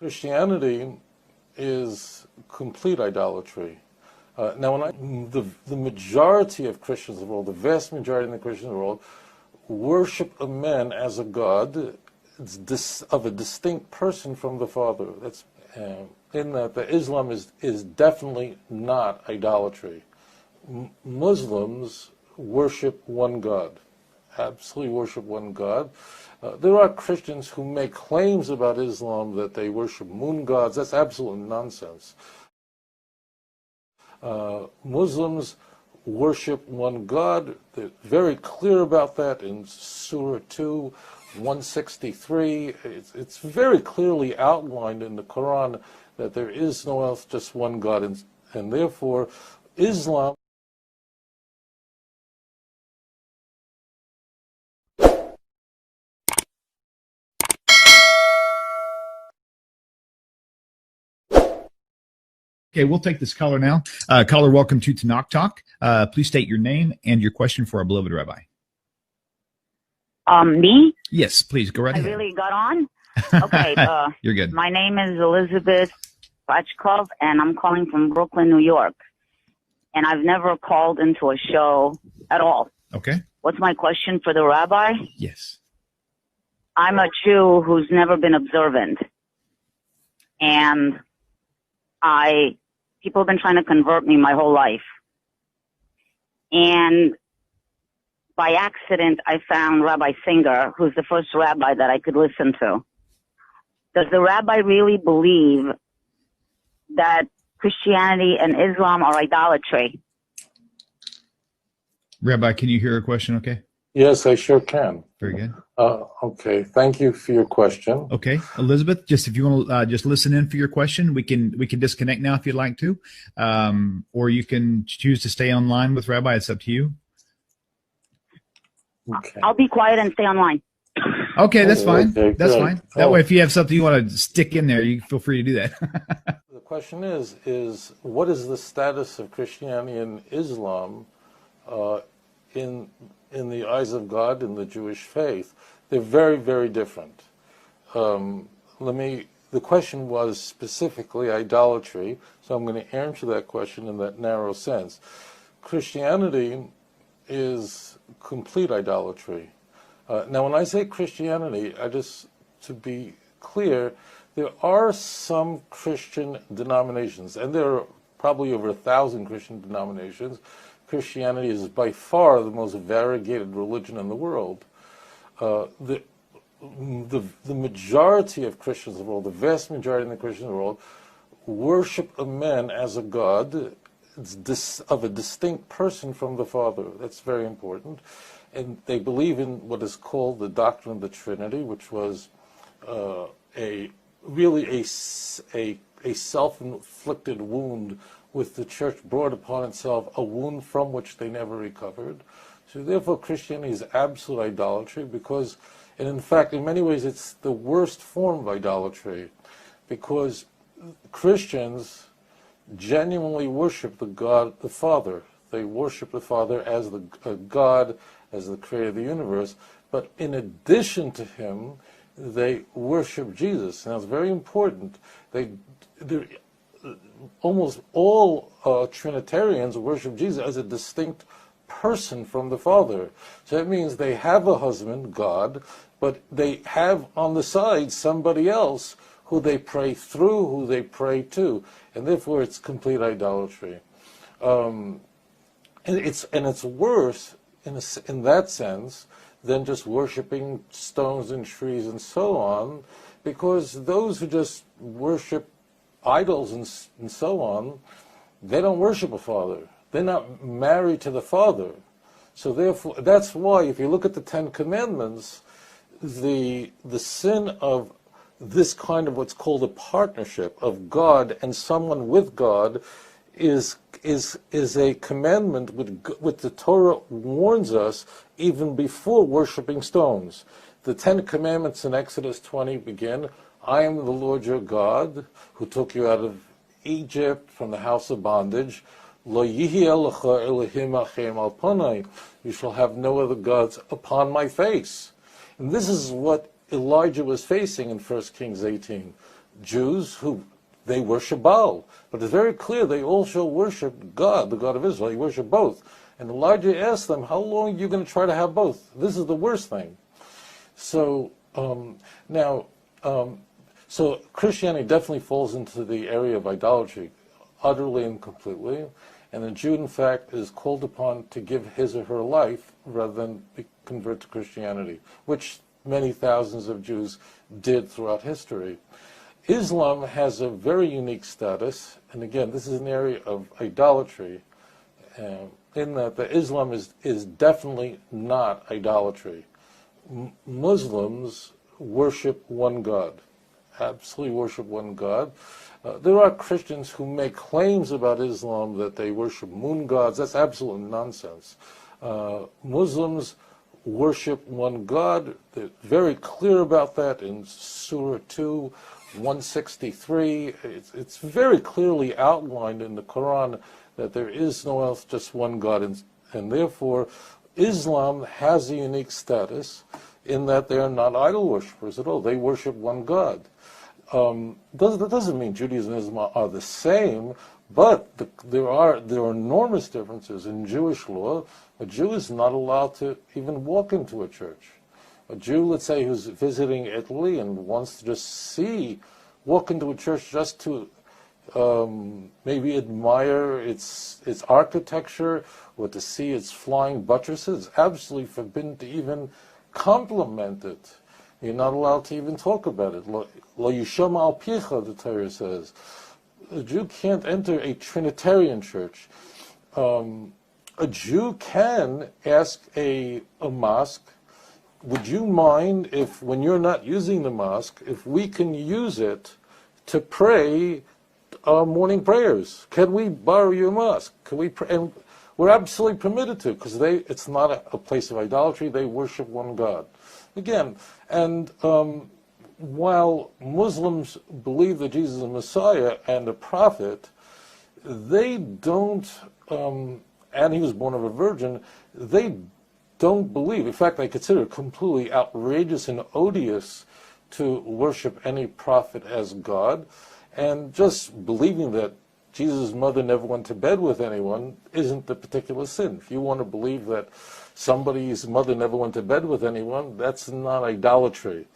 Christianity is complete idolatry. Now, the majority of Christians in the world, the vast majority of the Christians in the world, worship a man as a god of a distinct person from the Father. That's in that the Islam is definitely not idolatry. Muslims worship one God, absolutely worship one God. There are Christians who make claims about Islam that they worship moon gods. That's absolute nonsense. Muslims worship one God. They're very clear about that in Surah 2, 163. It's very clearly outlined in the Quran that there is no else, just one God, and therefore Islam. Okay, we'll take this caller now. Caller, welcome to Tanakh Talk. Please state your name and your question for our beloved rabbi. Me? Yes, please, go right ahead. I really got on? Okay. You're good. My name is Elizabeth Bachkov, and I'm calling from Brooklyn, New York. And I've never called into a show at all. Okay. What's my question for the rabbi? Yes. I'm a Jew who's never been observant. And people have been trying to convert me my whole life. And by accident, I found Rabbi Singer, who's the first rabbi that I could listen to. Does the rabbi really believe that Christianity and Islam are idolatry? Rabbi, can you hear a question okay? Yes, I sure can. Very good. Okay, thank you for your question. Okay, Elizabeth, just if you want to just listen in for your question, we can disconnect now if you'd like to, or you can choose to stay online with Rabbi. It's up to you. Okay. I'll be quiet and stay online. Okay, that's fine. Okay, that's great. fine. That way, if you have something you want to stick in there, you feel free to do that. The question is what is the status of Christianity and Islam in the eyes of God in the Jewish faith? They're very, very different. The question was specifically idolatry, so I'm going to answer that question in that narrow sense. Christianity is complete idolatry. Now, when I say Christianity, to be clear, there are some Christian denominations, and there are probably over 1,000 Christian denominations. Christianity is by far the most variegated religion in the world. The majority of Christians in the world, the vast majority of the Christians in the world, worship a man as a god of a distinct person from the Father. That's very important. And they believe in what is called the doctrine of the Trinity, which was a self-inflicted wound with the church brought upon itself, a wound from which they never recovered. So therefore Christianity is absolute idolatry because, and in fact in many ways it's the worst form of idolatry, because Christians genuinely worship the God, the Father. They worship the Father as the God, as the creator of the universe, but in addition to him, they worship Jesus. Now it's very important. Almost all Trinitarians worship Jesus as a distinct person from the Father. So that means they have a husband, God, but they have on the side somebody else who they pray through, who they pray to, and therefore it's complete idolatry. And it's worse in that sense than just worshiping stones and trees and so on, because those who just worship idols and so on, they don't worship a father. They're not married to the Father. So therefore, that's why if you look at the Ten Commandments, the sin of this kind of what's called a partnership of God and someone with God is a commandment which the Torah warns us even before worshiping stones. The Ten Commandments in Exodus 20 begin, I am the Lord your God who took you out of Egypt from the house of bondage. Lo yihye lecha Elohim achem al panai. You shall have no other gods upon my face. And this is what Elijah was facing in 1 Kings 18. Jews who they worship Baal, but it's very clear they also worship God, the God of Israel. They worship both. And Elijah asked them, how long are you going to try to have both? This is the worst thing. So so Christianity definitely falls into the area of idolatry, utterly and completely. And the Jew, in fact, is called upon to give his or her life rather than convert to Christianity, which many thousands of Jews did throughout history. Islam has a very unique status, and again, this is an area of idolatry, in that the Islam is definitely not idolatry. Muslims worship one God, absolutely worship one God. There are Christians who make claims about Islam that they worship moon gods. That's absolute nonsense. Muslims worship one God. They're very clear about that in Surah 2, 163. It's very clearly outlined in the Quran that there is no else, just one God, and therefore Islam has a unique status in that they are not idol worshippers at all. They worship one God. That doesn't mean Judaism and Islam are the same, but there are enormous differences. In Jewish law, a Jew is not allowed to even walk into a church. A Jew, let's say, who's visiting Italy and wants to just walk into a church just to maybe admire its architecture or to see its flying buttresses, it's absolutely forbidden to even compliment it. You're not allowed to even talk about it. Lo yishama al picha, the Torah says. A Jew can't enter a Trinitarian church. A Jew can ask a mosque, would you mind if, when you're not using the mosque, if we can use it to pray our morning prayers? Can we borrow your mosque? Can we pray? And we're absolutely permitted to, because it's not a place of idolatry. They worship one God. Again, and while Muslims believe that Jesus is a Messiah and a prophet, they don't, and he was born of a virgin, they don't believe, in fact, I consider it completely outrageous and odious to worship any prophet as God, and just believing that Jesus' mother never went to bed with anyone isn't the particular sin. If you want to believe that somebody's mother never went to bed with anyone, that's not idolatry.